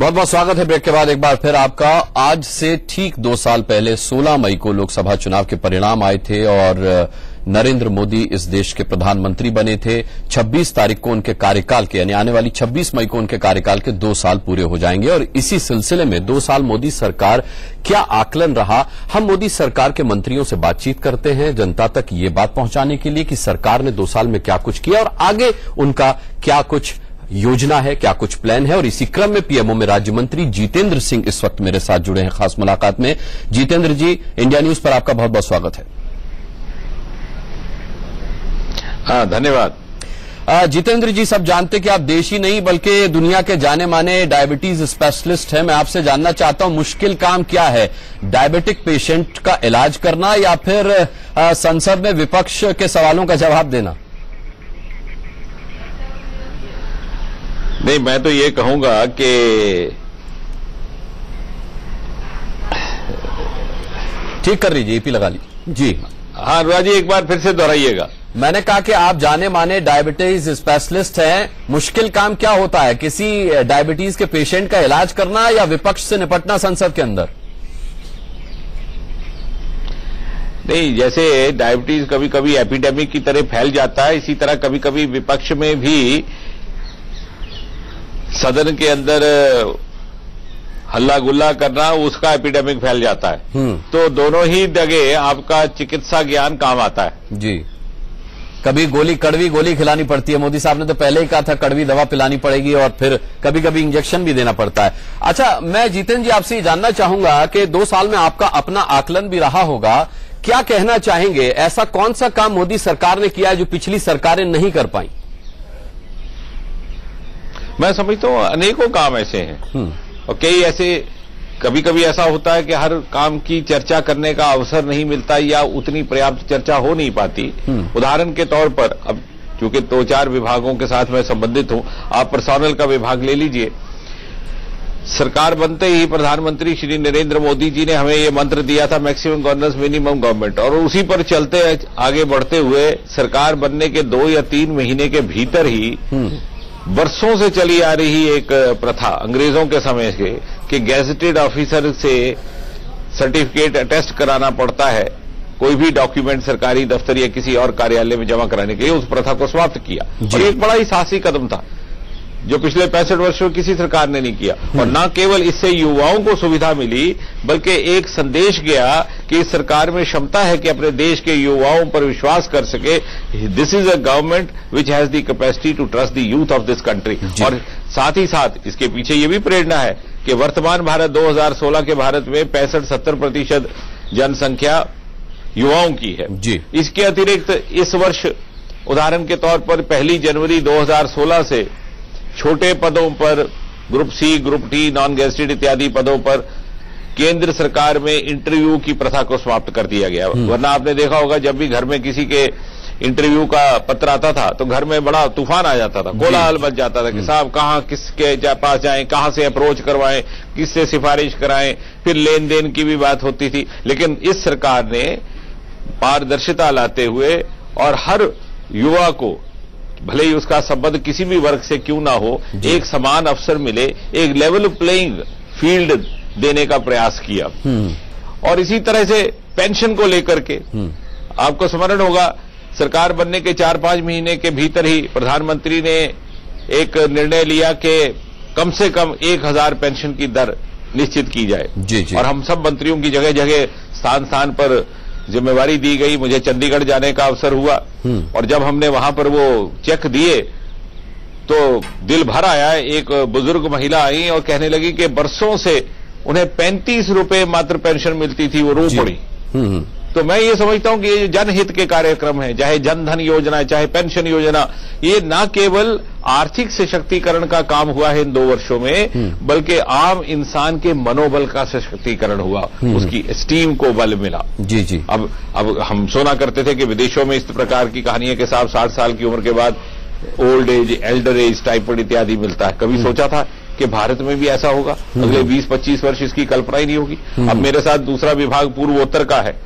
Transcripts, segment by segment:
बहुत बहुत स्वागत है ब्रेक के बाद एक बार फिर आपका। आज से ठीक 2 साल पहले 16 मई को लोकसभा चुनाव के परिणाम आए थे और नरेंद्र मोदी इस देश के प्रधानमंत्री बने थे। 26 तारीख को उनके कार्यकाल के यानी आने वाली 26 मई को उनके कार्यकाल के 2 साल पूरे हो जाएंगे और इसी सिलसिले में 2 साल मोदी सरकार क्या आकलन रहा, हम मोदी सरकार के मंत्रियों से बातचीत करते हैं जनता तक ये बात पहुंचाने के लिए कि सरकार ने 2 साल में क्या कुछ किया और आगे उनका क्या कुछ योजना है, क्या कुछ प्लान है। और इसी क्रम में पीएमओ में राज्य मंत्री जितेंद्र सिंह इस वक्त मेरे साथ जुड़े हैं खास मुलाकात में। जितेंद्र जी, इंडिया न्यूज पर आपका बहुत बहुत स्वागत है। हाँ, धन्यवाद। जितेंद्र जी, सब जानते कि आप देश ही नहीं बल्कि दुनिया के जाने माने डायबिटीज स्पेशलिस्ट हैं। मैं आपसे जानना चाहता हूं मुश्किल काम क्या है, डायबिटिक पेशेंट का इलाज करना या फिर संसद में विपक्ष के सवालों का जवाब देना? नहीं, मैं तो ये कहूंगा कि ठीक कर लीजिए, ईपी लगा लीजिए जी। हाँ राजी, एक बार फिर से दोहराइएगा। मैंने कहा कि आप जाने माने डायबिटीज स्पेशलिस्ट हैं, मुश्किल काम क्या होता है, किसी डायबिटीज के पेशेंट का इलाज करना या विपक्ष से निपटना संसद के अंदर? नहीं, जैसे डायबिटीज कभी कभी एपिडेमिक की तरह फैल जाता है, इसी तरह कभी कभी विपक्ष में भी सदन के अंदर हल्ला गुल्ला करना, उसका एपिडेमिक फैल जाता है। तो दोनों ही जगह आपका चिकित्सा ज्ञान काम आता है जी। कभी कड़वी गोली खिलानी पड़ती है, मोदी साहब ने तो पहले ही कहा था कड़वी दवा पिलानी पड़ेगी और फिर कभी कभी इंजेक्शन भी देना पड़ता है। अच्छा, मैं जितेंद्र जी आपसे जानना चाहूंगा कि 2 साल में आपका अपना आकलन भी रहा होगा, क्या कहना चाहेंगे, ऐसा कौन सा काम मोदी सरकार ने किया है जो पिछली सरकारें नहीं कर पाई? मैं समझता हूं अनेकों काम ऐसे हैं और कई ऐसे, कभी कभी ऐसा होता है कि हर काम की चर्चा करने का अवसर नहीं मिलता या उतनी पर्याप्त चर्चा हो नहीं पाती। उदाहरण के तौर पर, अब चूंकि 2-4 विभागों के साथ मैं संबंधित हूं, आप पर्सोनल का विभाग ले लीजिए। सरकार बनते ही प्रधानमंत्री श्री नरेंद्र मोदी जी ने हमें ये मंत्र दिया था, मैक्सिमम गवर्नेंस मिनिमम गवर्नमेंट, और उसी पर चलते आगे बढ़ते हुए सरकार बनने के 2 या 3 महीने के भीतर ही वर्षों से चली आ रही एक प्रथा अंग्रेजों के समय से कि गैजेटेड ऑफिसर से सर्टिफिकेट अटेस्ट कराना पड़ता है कोई भी डॉक्यूमेंट सरकारी दफ्तर या किसी और कार्यालय में जमा कराने के लिए, उस प्रथा को समाप्त किया। और एक बड़ा ही साहसी कदम था जो पिछले 65 वर्षों में किसी सरकार ने नहीं किया। और न केवल इससे युवाओं को सुविधा मिली बल्कि एक संदेश गया कि इस सरकार में क्षमता है कि अपने देश के युवाओं पर विश्वास कर सके। This is a government which has the capacity to trust the youth of this country. और साथ ही साथ इसके पीछे ये भी प्रेरणा है कि वर्तमान भारत 2016 के भारत में 65-70% जनसंख्या युवाओं की है जी। इसके अतिरिक्त इस वर्ष उदाहरण के तौर पर 1 जनवरी 2016 से छोटे पदों पर group C, group D, non gazetted इत्यादि पदों पर केंद्र सरकार में इंटरव्यू की प्रथा को समाप्त कर दिया गया। वरना आपने देखा होगा जब भी घर में किसी के इंटरव्यू का पत्र आता था तो घर में बड़ा तूफान आ जाता था, कोलाहल मच जाता था कि साहब कहां किसके पास जाएं, कहां से अप्रोच करवाएं, किससे सिफारिश कराएं, फिर लेन देन की भी बात होती थी। लेकिन इस सरकार ने पारदर्शिता लाते हुए और हर युवा को, भले ही उसका संबंध किसी भी वर्ग से क्यों ना हो, एक समान अवसर मिले, एक लेवल प्लेइंग फील्ड देने का प्रयास किया। और इसी तरह से पेंशन को लेकर के आपको स्मरण होगा, सरकार बनने के 4-5 महीने के भीतर ही प्रधानमंत्री ने एक निर्णय लिया कि कम से कम 1000 पेंशन की दर निश्चित की जाए। जी। और हम सब मंत्रियों की जगह जगह स्थान स्थान पर जिम्मेवारी दी गई। मुझे चंडीगढ़ जाने का अवसर हुआ और जब हमने वहां पर वो चेक दिए तो दिल भर आया। एक बुजुर्ग महिला आई और कहने लगी कि बरसों से उन्हें 35 रुपए मात्र पेंशन मिलती थी, वो रो पड़ी। तो मैं ये समझता हूं कि ये जनहित के कार्यक्रम है, चाहे जनधन योजना है, चाहे पेंशन योजना, ये न केवल आर्थिक सशक्तिकरण का काम हुआ है इन 2 वर्षों में, बल्कि आम इंसान के मनोबल का सशक्तिकरण हुआ, उसकी स्टीम को बल मिला। जी। अब हम सुना करते थे कि विदेशों में इस प्रकार की कहानियां के साथ 60 साल की उम्र के बाद old age, elder age, typhoid इत्यादि मिलता है। कभी सोचा था कि भारत में भी ऐसा होगा? अगले 20-25 वर्ष इसकी कल्पना ही नहीं होगी। अब मेरे साथ दूसरा विभाग पूर्वोत्तर का है,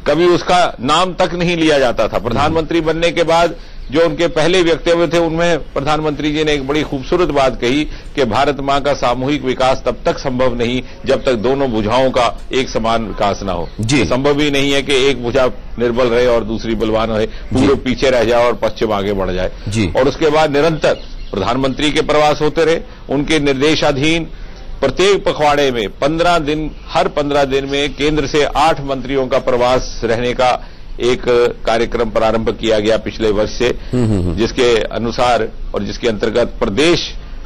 कभी उसका नाम तक नहीं लिया जाता था। प्रधानमंत्री बनने के बाद जो उनके पहले वक्तव्य थे उनमें प्रधानमंत्री जी ने एक बड़ी खूबसूरत बात कही कि भारत मां का सामूहिक विकास तब तक संभव नहीं जब तक दोनों भुजाओं का एक समान विकास ना हो। जी। संभव ही नहीं है कि एक भुजा निर्बल रहे और दूसरी बलवान रहे, पूर्व पीछे रह जाए और पश्चिम आगे बढ़ जाए। जी। और उसके बाद निरंतर प्रधानमंत्री के प्रवास होते रहे, उनके निर्देशाधीन प्रत्येक पखवाड़े में 15 दिन, हर 15 दिन में केंद्र से 8 मंत्रियों का प्रवास रहने का एक कार्यक्रम प्रारंभ किया गया पिछले वर्ष से, जिसके अनुसार और जिसके अंतर्गत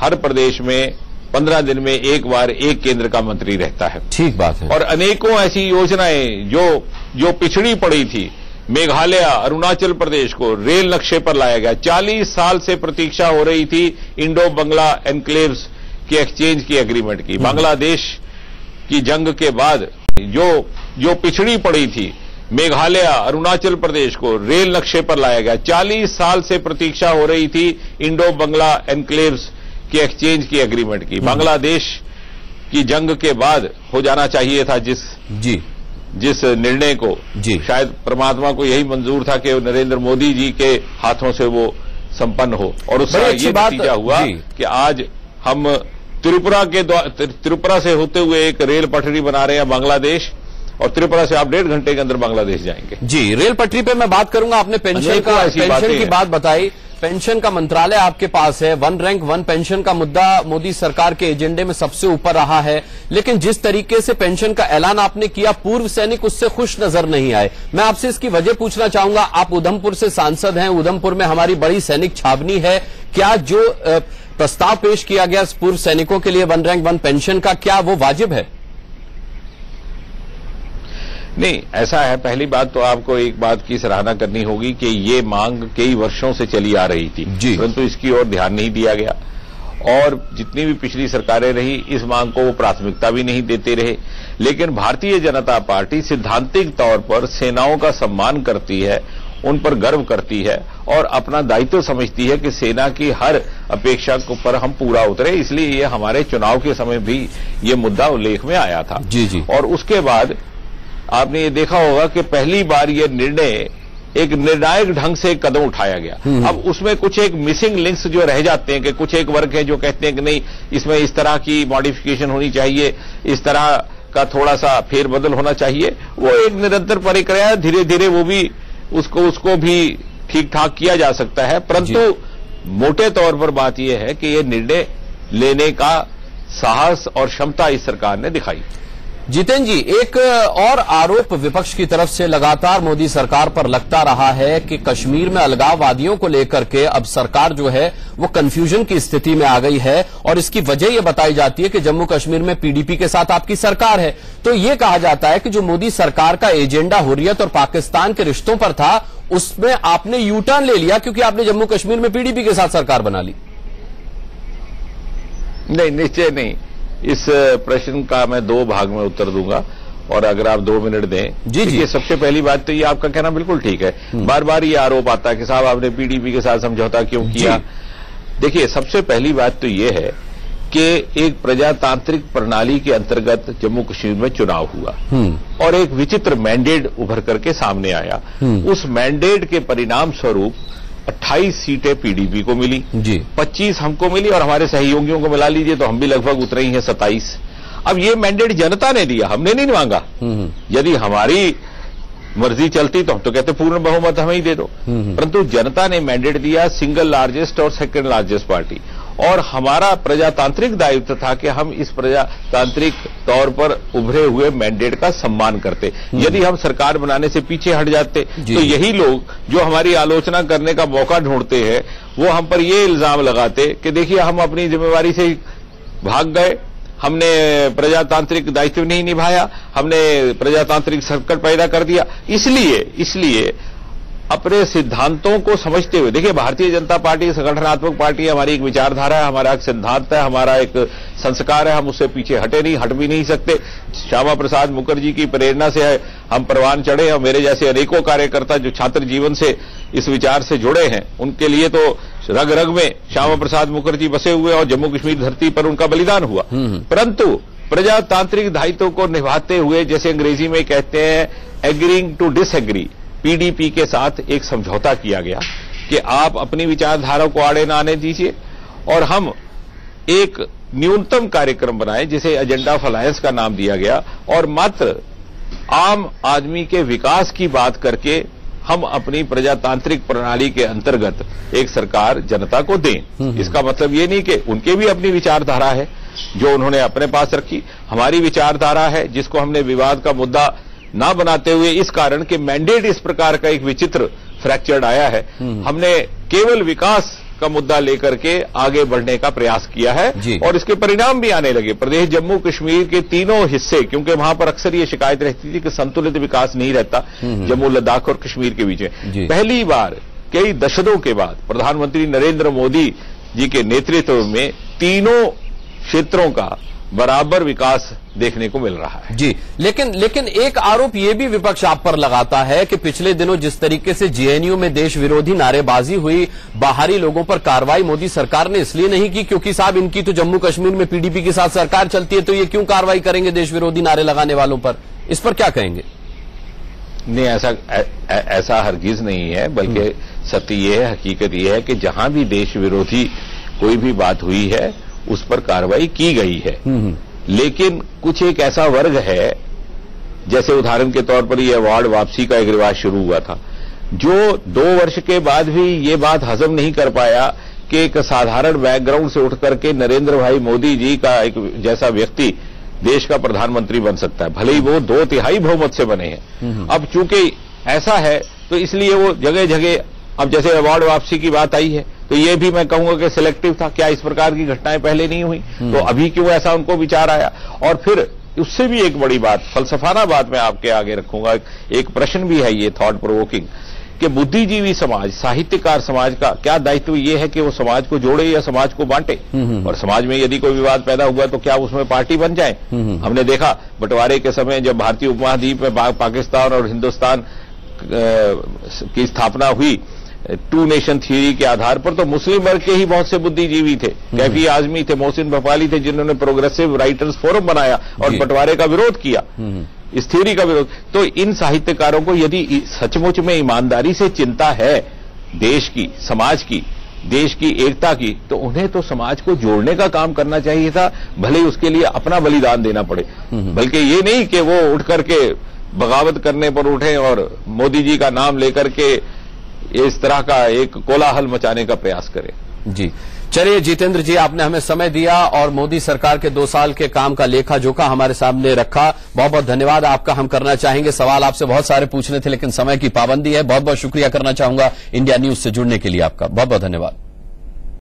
हर प्रदेश में 15 दिन में एक बार एक केंद्र का मंत्री रहता है। ठीक बात है। और अनेकों ऐसी योजनाएं जो पिछड़ी पड़ी थी, मेघालय, अरुणाचल प्रदेश को रेल नक्शे पर लाया गया। 40 साल से प्रतीक्षा हो रही थी इंडो बंगला एनक्लेव्स के एक्सचेंज की एग्रीमेंट की। बांग्लादेश की जंग के बाद जो पिछड़ी पड़ी थी, मेघालय, अरुणाचल प्रदेश को रेल नक्शे पर लाया गया। 40 साल से प्रतीक्षा हो रही थी इंडो बंगला एनक्लेव्स के एक्सचेंज की एग्रीमेंट की। बांग्लादेश की जंग के बाद हो जाना चाहिए था जिस निर्णय को, शायद परमात्मा को यही मंजूर था कि नरेंद्र मोदी जी के हाथों से वो संपन्न हो, और उसका ये नतीजा हुआ कि आज हम त्रिपुरा से होते हुए एक रेल पटरी बना रहे हैं बांग्लादेश, और त्रिपुरा से आप 1.5 घंटे के अंदर बांग्लादेश जाएंगे। जी, रेल पटरी पे मैं बात करूंगा। आपने पेंशन की बात बताई, पेंशन का मंत्रालय आपके पास है, 1 रैंक 1 पेंशन का मुद्दा मोदी सरकार के एजेंडे में सबसे ऊपर रहा है, लेकिन जिस तरीके से पेंशन का ऐलान आपने किया, पूर्व सैनिक उससे खुश नजर नहीं आए। मैं आपसे इसकी वजह पूछना चाहूंगा। आप उधमपुर से सांसद हैं, उधमपुर में हमारी बड़ी सैनिक छावनी है, क्या जो प्रस्ताव पेश किया गया पूर्व सैनिकों के लिए 1 रैंक 1 पेंशन का, क्या वो वाजिब है? नहीं, ऐसा है। पहली बात तो आपको एक बात की सराहना करनी होगी कि ये मांग कई वर्षों से चली आ रही थी, परंतु इसकी ओर ध्यान नहीं दिया गया, और जितनी भी पिछली सरकारें रही इस मांग को वो प्राथमिकता भी नहीं देते रहे। लेकिन भारतीय जनता पार्टी सिद्धांतिक तौर पर सेनाओं का सम्मान करती है, उन पर गर्व करती है और अपना दायित्व समझती है कि सेना की हर अपेक्षा पर हम पूरा उतरे। इसलिए ये हमारे चुनाव के समय भी ये मुद्दा उल्लेख में आया था। जी। और उसके बाद आपने ये देखा होगा कि पहली बार ये निर्णय एक निर्णायक ढंग से एक कदम उठाया गया। अब उसमें कुछ एक मिसिंग लिंक्स जो रह जाते हैं कि कुछ एक वर्ग है जो कहते हैं कि नहीं, इसमें इस तरह की मॉडिफिकेशन होनी चाहिए, इस तरह का थोड़ा सा फेरबदल होना चाहिए। वो एक निरंतर प्रक्रिया है, धीरे धीरे वो भी उसको भी ठीक ठाक किया जा सकता है। परंतु मोटे तौर पर बात यह है कि ये निर्णय लेने का साहस और क्षमता इस सरकार ने दिखाई। जितेंद्र जी, एक और आरोप विपक्ष की तरफ से लगातार मोदी सरकार पर लगता रहा है कि कश्मीर में अलगाववादियों को लेकर के अब सरकार जो है वो कंफ्यूजन की स्थिति में आ गई है, और इसकी वजह यह बताई जाती है कि जम्मू कश्मीर में पीडीपी के साथ आपकी सरकार है। तो ये कहा जाता है कि जो मोदी सरकार का एजेंडा हुर्रियत और पाकिस्तान के रिश्तों पर था, उसमें आपने यू टर्न ले लिया क्योंकि आपने जम्मू कश्मीर में पीडीपी के साथ सरकार बना ली। नहीं, निश्चय नहीं। इस प्रश्न का मैं 2 भाग में उत्तर दूंगा, और अगर आप 2 मिनट दें। जी। सबसे पहली बात तो ये आपका कहना बिल्कुल ठीक है। बार बार ये आरोप आता है कि साहब आपने पीडीपी के साथ समझौता क्यों किया। देखिए, सबसे पहली बात तो ये है कि एक प्रजातांत्रिक प्रणाली के अंतर्गत जम्मू कश्मीर में चुनाव हुआ, और एक विचित्र मैंडेट उभर करके सामने आया। उस मैंडेट के परिणाम स्वरूप 28 सीटें पीडीपी को मिली, 25 हमको मिली, और हमारे सहयोगियों को मिला लीजिए तो हम भी लगभग उतरे ही हैं 27। अब ये मैंडेट जनता ने दिया, हमने नहीं मांगा। यदि हमारी मर्जी चलती तो हम तो कहते पूर्ण बहुमत हमें ही दे दो, परंतु जनता ने मैंडेट दिया, सिंगल लार्जेस्ट और सेकंड लार्जेस्ट पार्टी, और हमारा प्रजातांत्रिक दायित्व था कि हम इस प्रजातांत्रिक तौर पर उभरे हुए मैंडेट का सम्मान करते। यदि हम सरकार बनाने से पीछे हट जाते तो यही लोग जो हमारी आलोचना करने का मौका ढूंढते हैं वो हम पर ये इल्जाम लगाते कि देखिए हम अपनी जिम्मेवारी से भाग गए, हमने प्रजातांत्रिक दायित्व नहीं निभाया, हमने प्रजातांत्रिक संकट पैदा कर दिया। इसलिए अपने सिद्धांतों को समझते हुए, देखिए भारतीय जनता पार्टी संगठनात्मक पार्टी है, हमारी एक विचारधारा है, हमारा एक सिद्धांत है, हमारा एक संस्कार है, हम उससे पीछे हट भी नहीं सकते। श्यामा प्रसाद मुखर्जी की प्रेरणा से हम परवान चढ़े, और मेरे जैसे अनेकों कार्यकर्ता जो छात्र जीवन से इस विचार से जुड़े हैं, उनके लिए तो रग रग में श्यामा प्रसाद मुखर्जी बसे हुए और जम्मू कश्मीर धरती पर उनका बलिदान हुआ। परंतु प्रजातांत्रिक दायित्व को निभाते हुए, जैसे अंग्रेजी में कहते हैं एग्रीइंग टू डिसएग्री, पीडीपी के साथ एक समझौता किया गया कि आप अपनी विचारधारा को आड़े न आने दीजिए और हम एक न्यूनतम कार्यक्रम बनाए जिसे एजेंडा ऑफ अलायंस का नाम दिया गया और मात्र आम आदमी के विकास की बात करके हम अपनी प्रजातांत्रिक प्रणाली के अंतर्गत एक सरकार जनता को दें। इसका मतलब ये नहीं कि उनके भी अपनी विचारधारा है जो उन्होंने अपने पास रखी, हमारी विचारधारा है जिसको हमने विवाद का मुद्दा ना बनाते हुए इस कारण के मैंडेट इस प्रकार का एक विचित्र फ्रैक्चर्ड आया है, हमने केवल विकास का मुद्दा लेकर के आगे बढ़ने का प्रयास किया है और इसके परिणाम भी आने लगे। प्रदेश जम्मू कश्मीर के तीनों हिस्से, क्योंकि वहां पर अक्सर ये शिकायत रहती थी कि संतुलित विकास नहीं रहता जम्मू लद्दाख और कश्मीर के बीच में, पहली बार कई दशकों के बाद प्रधानमंत्री नरेंद्र मोदी जी के नेतृत्व में तीनों क्षेत्रों का बराबर विकास देखने को मिल रहा है। जी, लेकिन एक आरोप ये भी विपक्ष आप पर लगाता है कि पिछले दिनों जिस तरीके से जेएनयू में देश विरोधी नारेबाजी हुई, बाहरी लोगों पर कार्रवाई मोदी सरकार ने इसलिए नहीं की क्योंकि साहब इनकी तो जम्मू कश्मीर में पीडीपी के साथ सरकार चलती है, तो ये क्यों कार्रवाई करेंगे देश विरोधी नारे लगाने वालों पर? इस पर क्या कहेंगे? नहीं, ऐसा हरगिज नहीं है, बल्कि सत्य ये है, हकीकत ये है कि जहां भी देश विरोधी कोई भी बात हुई है उस पर कार्रवाई की गई है। लेकिन कुछ एक ऐसा वर्ग है, जैसे उदाहरण के तौर पर ये अवार्ड वापसी का एक रिवाज शुरू हुआ था, जो 2 वर्ष के बाद भी ये बात हजम नहीं कर पाया कि एक साधारण बैकग्राउंड से उठ करके नरेंद्र भाई मोदी जी का एक जैसा व्यक्ति देश का प्रधानमंत्री बन सकता है, भले ही वो 2/3 बहुमत से बने हैं। अब चूंकि ऐसा है तो इसलिए वो जगह जगह, अब जैसे अवार्ड वापसी की बात आई है तो ये भी मैं कहूंगा कि सिलेक्टिव था, क्या इस प्रकार की घटनाएं पहले नहीं हुई? तो अभी क्यों ऐसा उनको विचार आया? और फिर उससे भी एक बड़ी बात, फलसफाना बात मैं आपके आगे रखूंगा, एक प्रश्न भी है ये थॉट प्रोवोकिंग, कि बुद्धिजीवी समाज, साहित्यकार समाज का क्या दायित्व ये है कि वो समाज को जोड़े या समाज को बांटे? और समाज में यदि कोई विवाद पैदा हुआ तो क्या उसमें पार्टी बन जाए? हमने देखा बंटवारे के समय जब भारतीय उपमहाद्वीप में पाकिस्तान और हिंदुस्तान की स्थापना हुई 2 नेशन थ्योरी के आधार पर, तो मुस्लिम वर्ग के ही बहुत से बुद्धिजीवी थे, कैफी आजमी थे, मोहसिन भोपाली थे, जिन्होंने प्रोग्रेसिव राइटर्स फोरम बनाया और बंटवारे का विरोध किया, इस थ्योरी का विरोध। तो इन साहित्यकारों को यदि सचमुच में ईमानदारी से चिंता है देश की, समाज की, देश की एकता की, तो उन्हें तो समाज को जोड़ने का काम करना चाहिए था, भले ही उसके लिए अपना बलिदान देना पड़े। बल्कि ये नहीं कि वो उठ करके बगावत करने पर उठे और मोदी जी का नाम लेकर के इस तरह का एक कोलाहल मचाने का प्रयास करें। जी, चलिए जितेंद्र जी, आपने हमें समय दिया और मोदी सरकार के 2 साल के काम का लेखा जोखा हमारे सामने रखा। बहुत बहुत धन्यवाद आपका हम करना चाहेंगे। सवाल आपसे बहुत सारे पूछने थे लेकिन समय की पाबंदी है। बहुत बहुत शुक्रिया करना चाहूंगा इंडिया न्यूज से जुड़ने के लिए आपका। बहुत बहुत धन्यवाद।